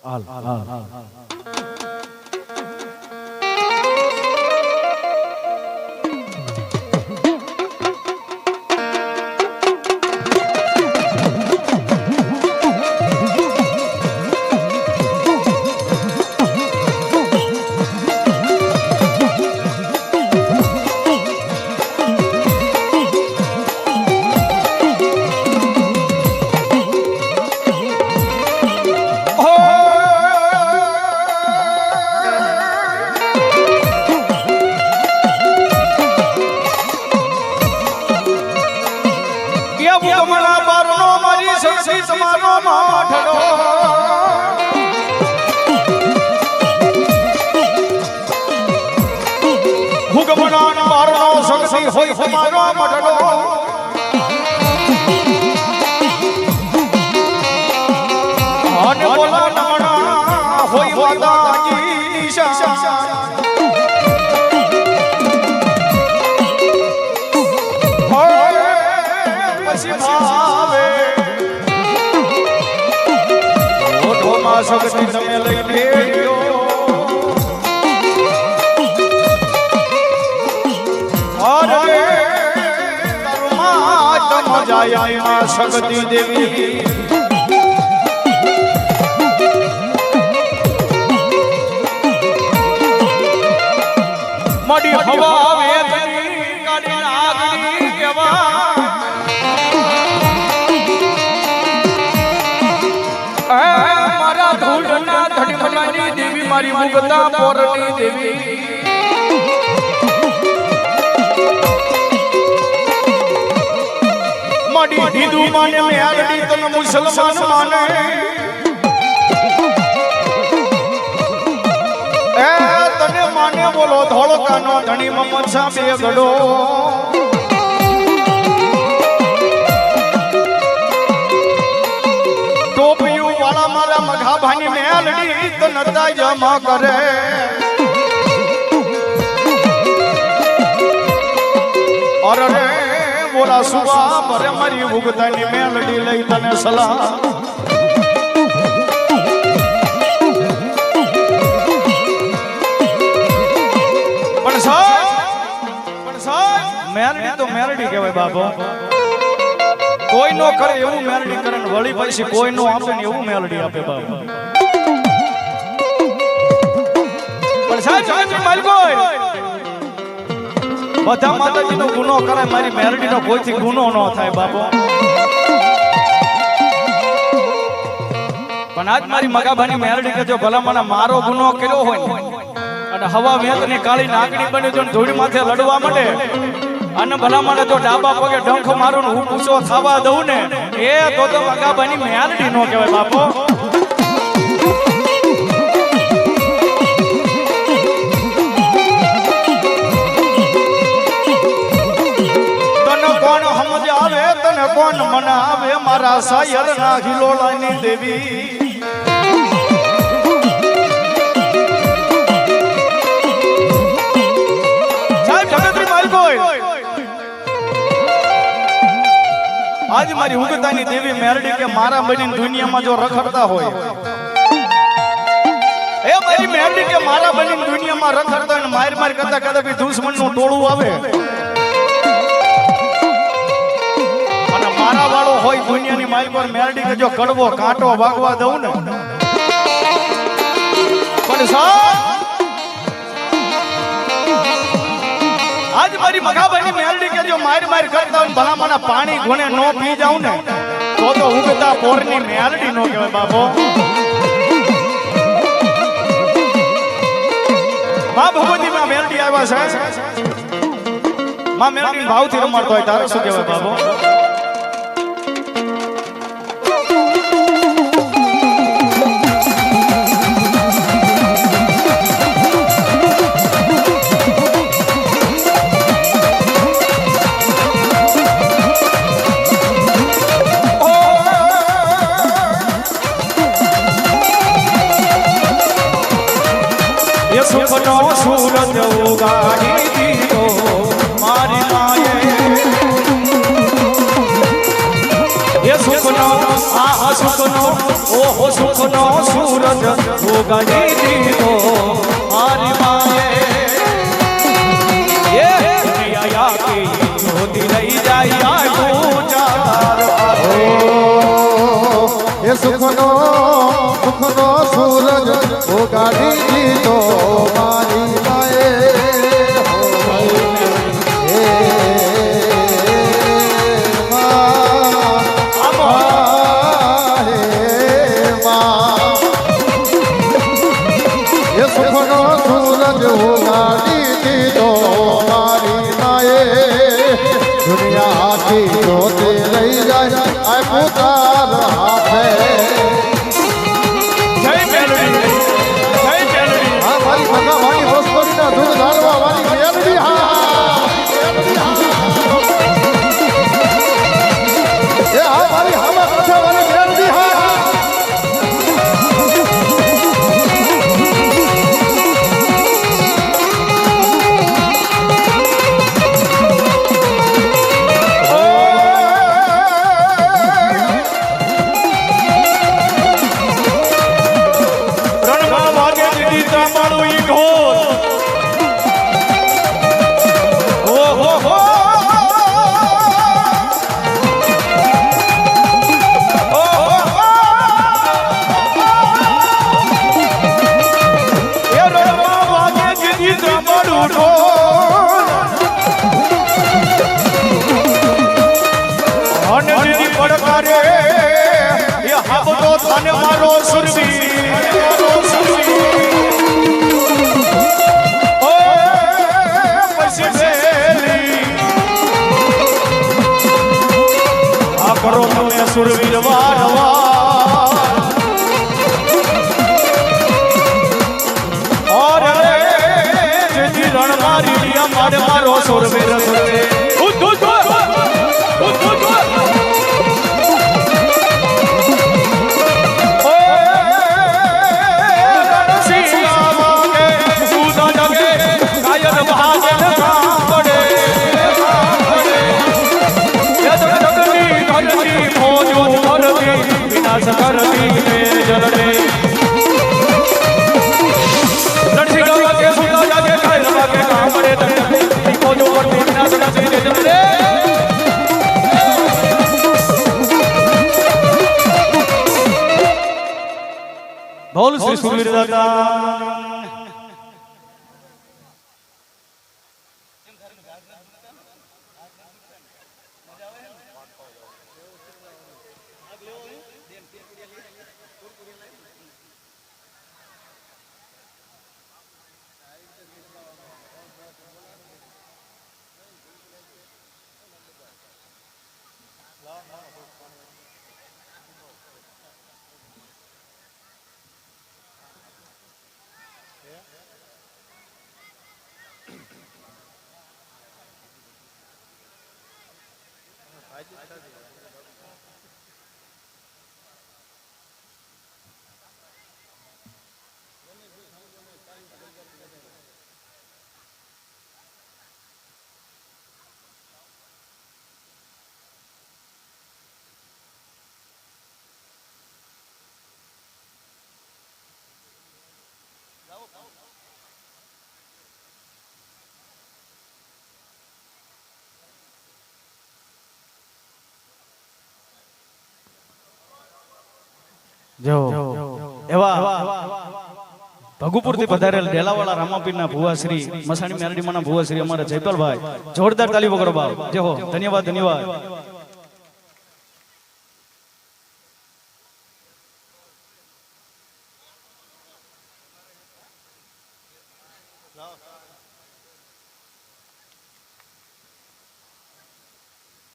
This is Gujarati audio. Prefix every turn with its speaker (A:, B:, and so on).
A: હાલ હાલ હોય તમારો મઢડો અને બોલા નાણા હોય વાદાજી પછી ભાવે ઓઠોમાં શક્તિ તમે લઈને મજાયા શક્તિ દેવી મડી હવા વેતની કાડી નાગની કેવા મારા ધૂળના ધડમડાની દેવી મારી મુગતા પોરની દેવી हिंदू माने मेहरडी तन मुसलमान माने ए तने माने बोलो धोळकानो धणी मम्मद सा बेगडो टोपियो वाला मारा मघा भानी मेहरडी तन ता जमा करे और रे बोला सुबह पर मरी भुगतानी मेलडी लई तने सलाह पण साथ मेलडी तो मेलडी कहेवाय बाबो कोई नो करे एवं मेलडी करे ने वળી પછી કોઈ નો આપે ને એવું મેલડી આપે બાબો પણ સાહેબ માલકો બધા માતાજીનો ગુનો કરે મારી મેરડીનો કોઈથી ગુનો ન થાય બાપો પણ આજ મારી મગાભાની મેરડી કે જો ભલામણા મારો ગુનો કર્યો હોય અને હવા વેતની કાળી નાગણી બની જો ધૂળ માથે લડવા માંડે અને ભલામણા જો ડાબા પગે ડંખ મારું હું પૂછો થવા દઉં ને એ તો મગાભાની મેરડી નો કહેવાય બાપો કોણ મનાવે મારા સાયર ના હિલોળાની દેવી સાહેબ જગતરી માલકો આજ મારી ઉગતાની દેવી મેરડી કે મારા બનીને દુનિયામાં જો રખડતા હોય એ મારી મેરડી કે મારા બનીને દુનિયામાં રખડતા હોય માર માર કરતા કદાપી દુશ્મનનું ટોળું આવે મારા વાળો હોય દુનિયાની માલ પર મેરડી કે જો કડવો કાંટો વાગવા દઉં ને પણ આજ મારી મગાભાઈની મેરડી કે જો માર માર કરતા હોય ભલા મને પાણી ઘોણે નો પી જાઉં ને તો ઉગતા પોરની મેરડી નો કહેવાય બાબો મા ભગવતી માં મેરડી આવ્યા છે માં મેરડી ભાવથી રમાડતો હોય તારે શું કહેવાય બાબો સુખનો સૂરજ ઉગાડી દીધો મારી માએ એ સુખનો આ સુખનો ઓહો સુખનો સૂરજ ઉગાડી દીધો મારી માએ એ દુનિયા કે જ્યોતિ રહી જાય
B: એ સુખનો સૂરજ ઉગાડી દીધો મારી માએ ઉગાડી દીધો મારી માએ દુનિયા આખી જોતે લઈ જાય આ પુકાર હાથે હા મારી ભગવાની હોસ્પિટલના દૂધ ધારવા વાળી મેલડી હા એ હા મારી હામાં કથા વાળી મેલડી હા
A: મારો સુરવી આ કરો તમે સુરવીર ઓર જેથી રણ મારી મારે મારો સુરવીર બોલ શ્રી સુરવીર દાદા જો એવા ભગુપુર થી પધારેલ ડેલાવાળા રામાપીરના ભુવાશ્રી મસાણી મેરડીમાંના ભુવાશ્રી અમારા જયપાલભાઈ જોરદાર તાલી વગર બાવ જય હો ધન્યવાદ ધન્યવાદ